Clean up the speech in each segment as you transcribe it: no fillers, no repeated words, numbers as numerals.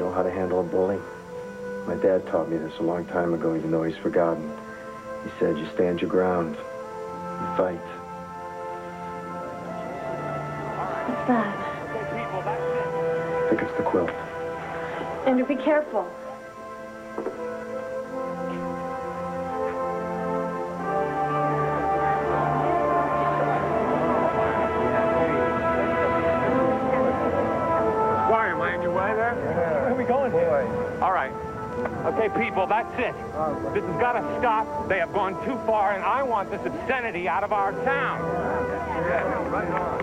know how to handle a bully? My dad taught me this a long time ago, even though he's forgotten. He said, you stand your ground. You fight. What's that? I think it's the quilt. Andrew, be careful. Squire, mind your way there? Where are we going here? All right. Okay, people, that's it. This has got to stop. They have gone too far, and I want this obscenity out of our town. Right on.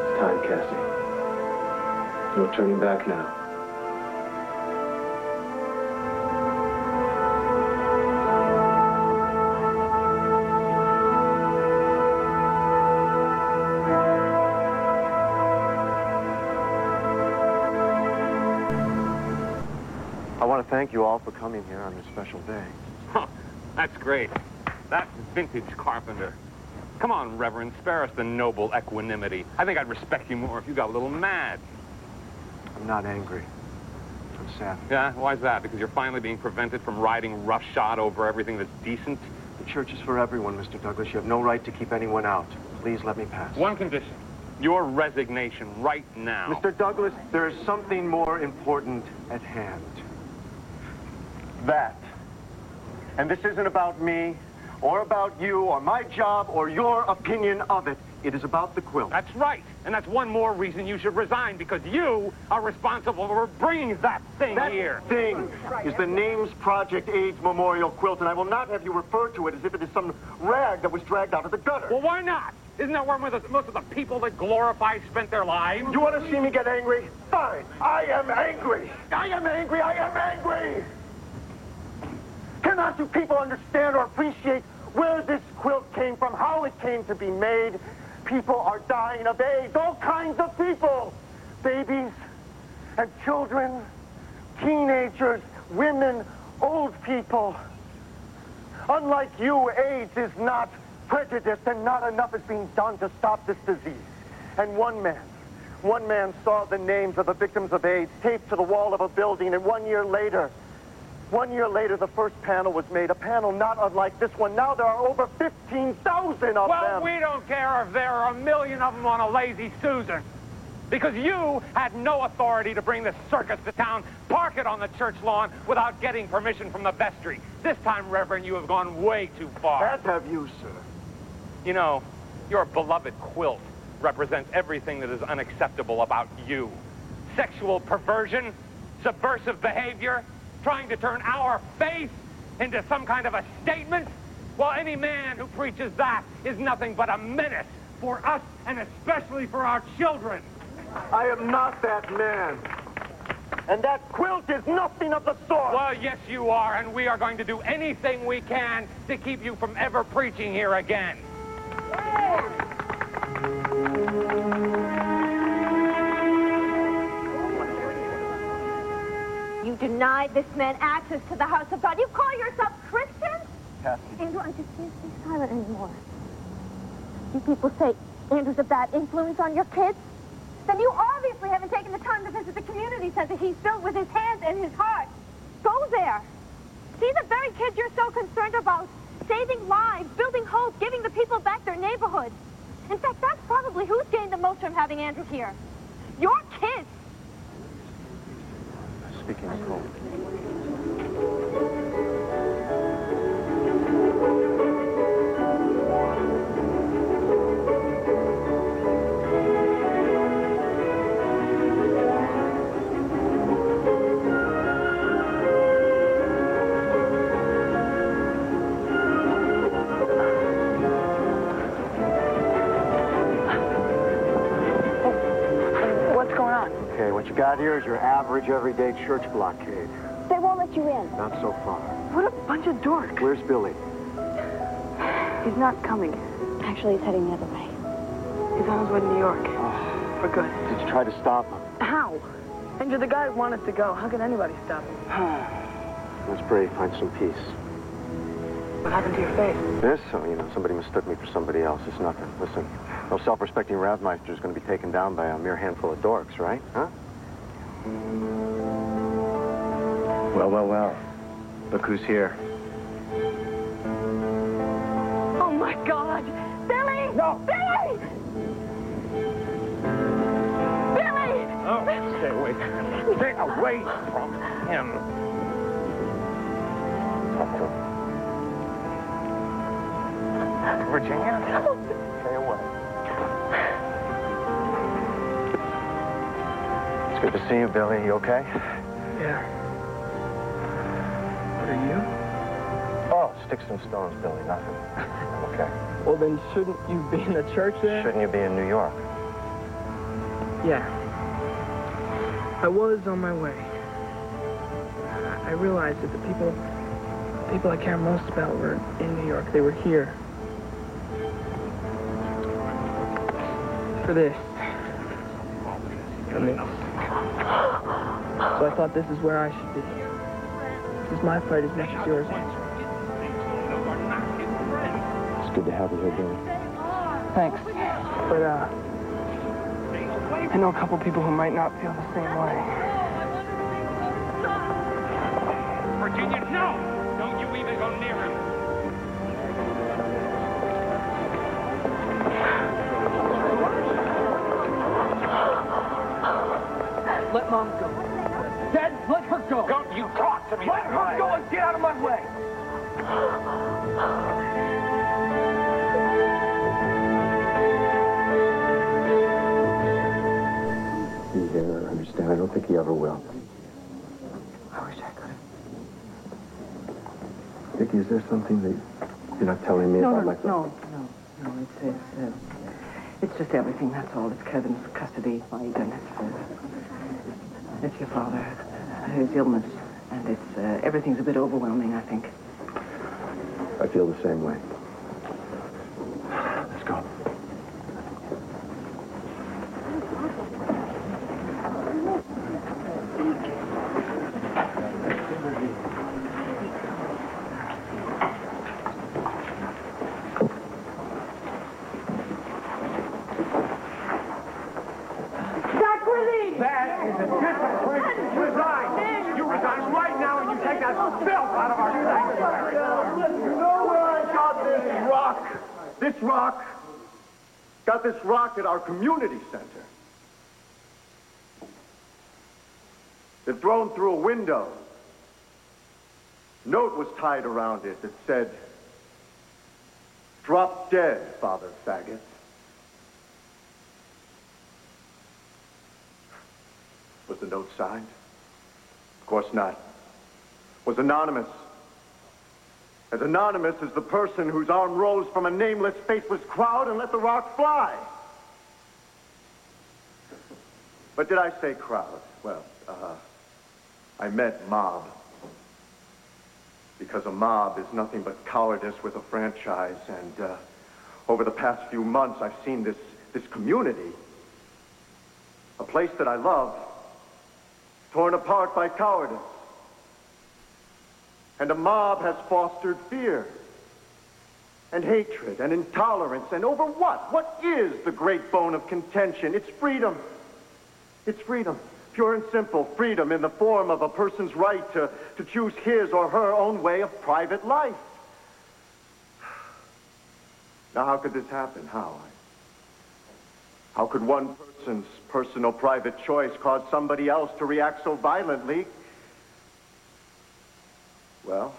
It's time, Cassie. No turning back now. I want to thank you all for coming here on this special day. Huh, that's great. That's vintage Carpenter. Come on, Reverend, spare us the noble equanimity. I think I'd respect you more if you got a little mad. I'm not angry. I'm sad. Yeah? Why's that? Because you're finally being prevented from riding roughshod over everything that's decent? The church is for everyone, Mr. Douglas. You have no right to keep anyone out. Please let me pass. One condition. Your resignation right now. Mr. Douglas, there is something more important at hand. That. And this isn't about me, or about you, or my job, or your opinion of it. It is about the quilt. That's right. And that's one more reason you should resign, because you are responsible for bringing that thing here. That thing is the Names Project AIDS Memorial Quilt, and I will not have you refer to it as if it is some rag that was dragged out of the gutter. Well, why not? Isn't that where most of the people that glorify spent their lives? You want to see me get angry? Fine. I am angry. I am angry. I am angry. Cannot you people understand or appreciate where this quilt came from, how it came to be made? People are dying of AIDS, all kinds of people. Babies and children, teenagers, women, old people. Unlike you, AIDS is not prejudiced, and not enough is being done to stop this disease. And one man saw the names of the victims of AIDS taped to the wall of a building, and 1 year later, the first panel was made, a panel not unlike this one. Now there are over 15,000 of them. Well, we don't care if there are 1 million of them on a Lazy Susan. Because you had no authority to bring this circus to town, park it on the church lawn without getting permission from the vestry. This time, Reverend, you have gone way too far. As have you, sir. You know, your beloved quilt represents everything that is unacceptable about you. Sexual perversion, subversive behavior, trying to turn our faith into some kind of a statement? Well, any man who preaches that is nothing but a menace for us and especially for our children. I am not that man. And that quilt is nothing of the sort. Well, yes, you are, and we are going to do anything we can to keep you from ever preaching here again. You denied this man access to the house of God. You call yourself Christian? Cassie. Andrew, I just can't stay silent anymore. You people say Andrew's a bad influence on your kids? Then you obviously haven't taken the time to visit the community center he's built with his hands and his heart. Go there. See the very kids you're so concerned about. Saving lives, building hope, giving the people back their neighborhood. In fact, that's probably who's gained the most from having Andrew here. Your kids. Speaking of hope. Okay, what you got here is your average, everyday church blockade. They won't let you in. Not so far. What a bunch of dorks. Where's Billy? He's not coming. Actually, he's heading the other way. He's on his way to New York. Oh. For good. Did you try to stop him? How? And you're the guy who wanted to go. How can anybody stop him? Let's pray he finds some peace. What happened to your face? This, somebody mistook me for somebody else. It's nothing. Listen, no self-respecting Rathmeister is going to be taken down by a mere handful of dorks, right? Huh? Well, well, well. Look who's here. Oh, my God! Billy! No! Billy! Billy! Oh, stay away from him. Stay away from him. Talk to him. Virginia, stay away. It's good to see you, Billy. You okay? Yeah. What are you? Oh, sticks and stones, Billy. Nothing. I'm okay. Well, then shouldn't you be in the church there? Shouldn't you be in New York? Yeah. I was on my way. I realized that the people I care most about were in New York. They were here. For this. For me. So I thought this is where I should be. This is my fight as much as yours. It's good to have you here, Billy. Thanks. But, I know a couple people who might not feel the same way. Virginia, no! Don't you even go near him. Let Mom go. Dad, let her go. Don't you talk to me. Let her go and get out of my way. He understand. I don't think he ever will. I wish I could. Vicky, is there something that you're not telling me about my... No. It's just everything, that's all. It's Kevin's custody fight, and it's your father, his illness, and it's, everything's a bit overwhelming, I think. I feel the same way. Let's go. Got this rock at our community center. They'd thrown through a window. Note was tied around it that said, "Drop dead, Father Faggot." Was the note signed? Of course not. Was anonymous. As anonymous as the person whose arm rose from a nameless, faceless crowd and let the rock fly. But did I say crowd? Well, I meant mob. Because a mob is nothing but cowardice with a franchise. And over the past few months, I've seen this community, a place that I love, torn apart by cowardice. And a mob has fostered fear and hatred and intolerance. And over what? What is the great bone of contention? It's freedom. It's freedom. Pure and simple freedom in the form of a person's right to choose his or her own way of private life. Now, how could this happen? How? How could one person's personal private choice cause somebody else to react so violently? Well,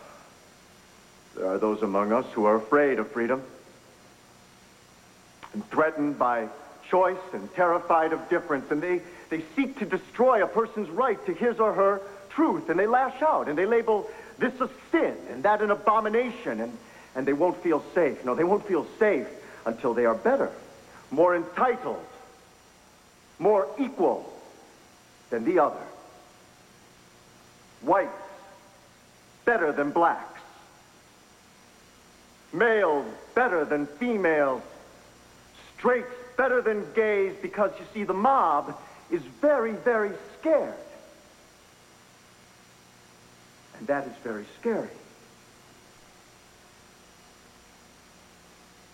there are those among us who are afraid of freedom and threatened by choice and terrified of difference, and they seek to destroy a person's right to his or her truth, and they lash out, and they label this a sin and that an abomination, and they won't feel safe. No, they won't feel safe until they are better, more entitled, more equal than the other. Whites better than blacks. Males better than females. Straights better than gays, because, you see, the mob is very, very scared. And that is very scary.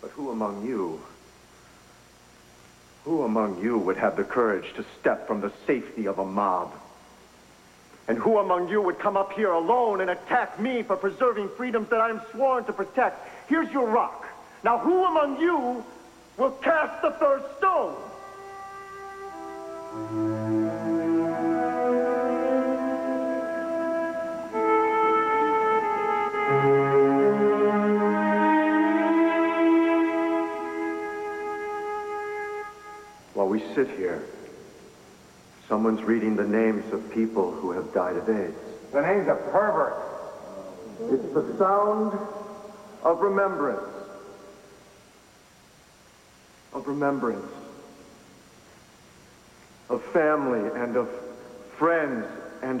But who among you would have the courage to step from the safety of a mob? And who among you would come up here alone and attack me for preserving freedoms that I am sworn to protect? Here's your rock. Now who among you will cast the first stone? While we sit here, someone's reading the names of people who have died of AIDS. The name's a pervert. It's the sound of remembrance. Of remembrance. Of family and of friends and of